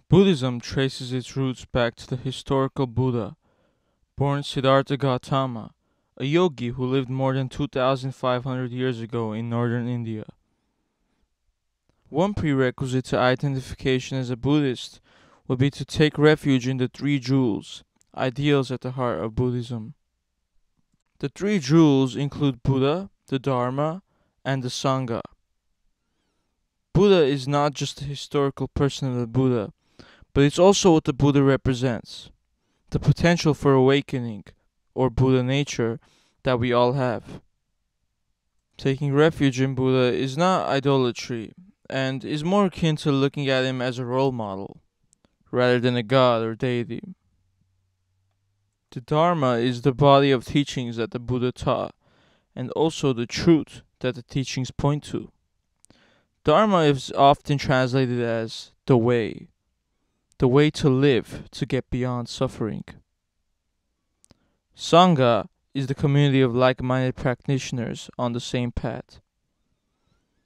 Buddhism traces its roots back to the historical Buddha, born Siddhartha Gautama, a yogi who lived more than 2,500 years ago in northern India. One prerequisite to identification as a Buddhist would be to take refuge in the three jewels, ideals at the heart of Buddhism. The three jewels include Buddha, the Dharma, and the Sangha. Buddha is not just the historical person of the Buddha, but it's also what the Buddha represents, the potential for awakening, or Buddha nature, that we all have. Taking refuge in Buddha is not idolatry, and is more akin to looking at him as a role model, rather than a god or deity. The Dharma is the body of teachings that the Buddha taught, and also the truth that the teachings point to. Dharma is often translated as the way to live to get beyond suffering. Sangha is the community of like minded practitioners on the same path.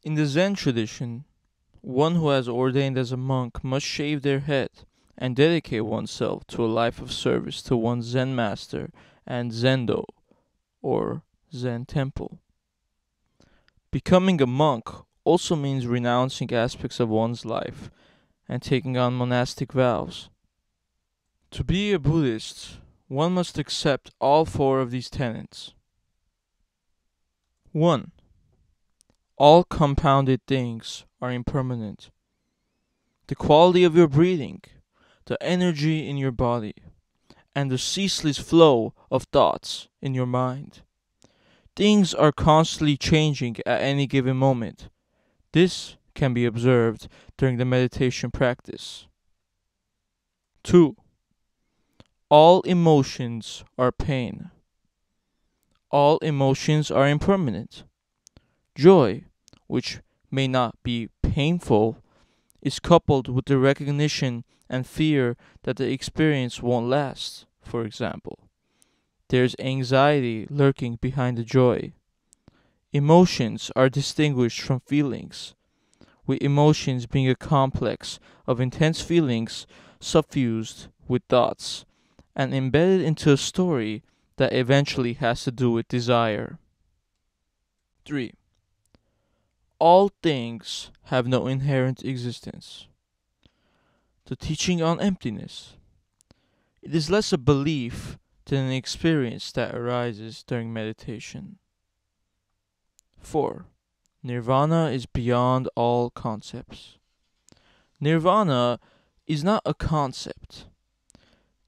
In the Zen tradition, one who has ordained as a monk must shave their head and dedicate oneself to a life of service to one's Zen master and Zendo, or Zen temple. Becoming a monk also means renouncing aspects of one's life and taking on monastic vows. To be a Buddhist, one must accept all four of these tenets. 1. All compounded things are impermanent. The quality of your breathing, the energy in your body, and the ceaseless flow of thoughts in your mind. Things are constantly changing at any given moment. This can be observed during the meditation practice. 2. All emotions are pain. All emotions are impermanent. Joy, which may not be painful, is coupled with the recognition and fear that the experience won't last, for example. There's anxiety lurking behind the joy. Emotions are distinguished from feelings, with emotions being a complex of intense feelings suffused with thoughts and embedded into a story that eventually has to do with desire. 3. All things have no inherent existence. The teaching on emptiness. It is less a belief than an experience that arises during meditation. 4. Nirvana is beyond all concepts. Nirvana is not a concept.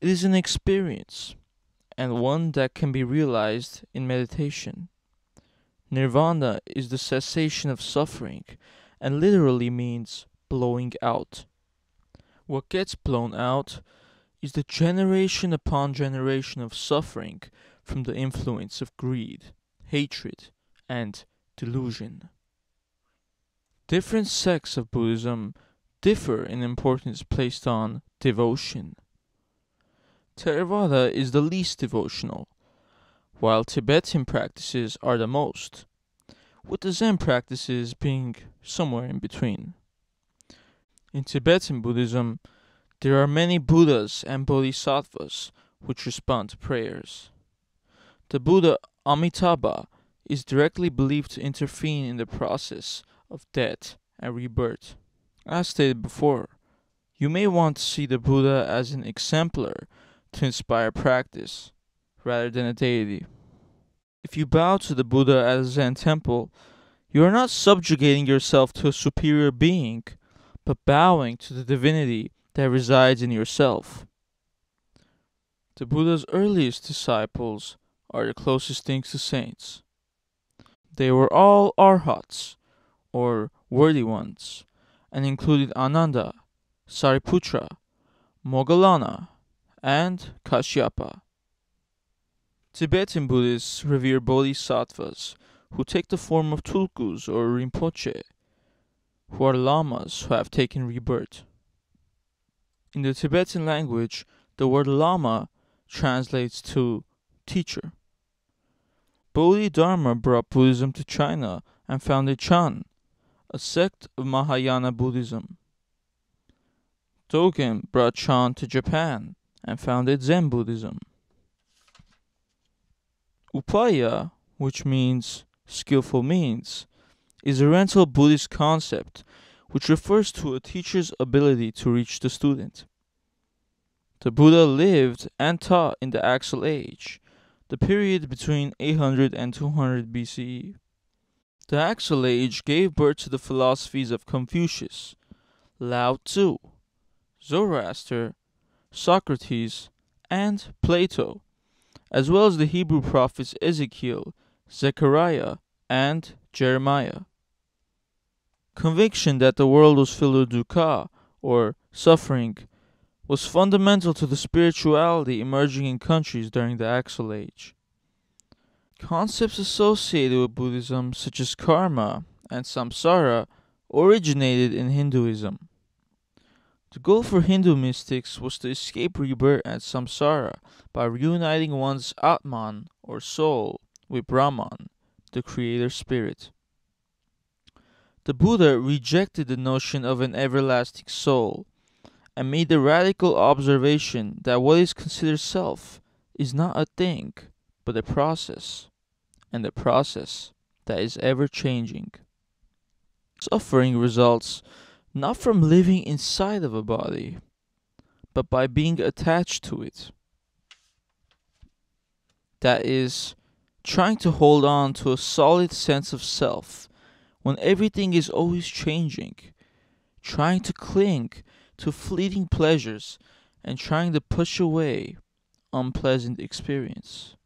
It is an experience, and one that can be realized in meditation. Nirvana is the cessation of suffering, and literally means blowing out. What gets blown out is the generation upon generation of suffering from the influence of greed, hatred, and delusion. Different sects of Buddhism differ in importance placed on devotion. Theravada is the least devotional, while Tibetan practices are the most, with the Zen practices being somewhere in between. In Tibetan Buddhism, there are many Buddhas and Bodhisattvas which respond to prayers. The Buddha Amitabha is directly believed to intervene in the process of death and rebirth. As stated before, you may want to see the Buddha as an exemplar to inspire practice, rather than a deity. If you bow to the Buddha at a Zen temple, you are not subjugating yourself to a superior being, but bowing to the divinity that resides in yourself. The Buddha's earliest disciples are the closest things to saints. They were all arhats, or worthy ones, and included Ananda, Sariputra, Moggallana, and Kashyapa. Tibetan Buddhists revere bodhisattvas who take the form of tulkus or rinpoche, who are lamas who have taken rebirth. In the Tibetan language, the word lama translates to teacher. Bodhidharma brought Buddhism to China and founded Chan, a sect of Mahayana Buddhism. Dogen brought Chan to Japan and founded Zen Buddhism. Upaya, which means skillful means, is a Oriental Buddhist concept which refers to a teacher's ability to reach the student. The Buddha lived and taught in the Axial Age, the period between 800 and 200 BCE. The Axial Age gave birth to the philosophies of Confucius, Lao Tzu, Zoroaster, Socrates, and Plato, as well as the Hebrew prophets Ezekiel, Zechariah, and Jeremiah. Conviction that the world was filled with dukkha, or suffering, was fundamental to the spirituality emerging in countries during the Axial Age. Concepts associated with Buddhism, such as karma and samsara, originated in Hinduism. The goal for Hindu mystics was to escape rebirth and samsara by reuniting one's Atman, or soul, with Brahman, the creator spirit. The Buddha rejected the notion of an everlasting soul and made the radical observation that what is considered self is not a thing, but a process, and a process that is ever changing. Suffering results not from living inside of a body, but by being attached to it. That is, trying to hold on to a solid sense of self when everything is always changing, trying to cling to fleeting pleasures, and trying to push away unpleasant experience.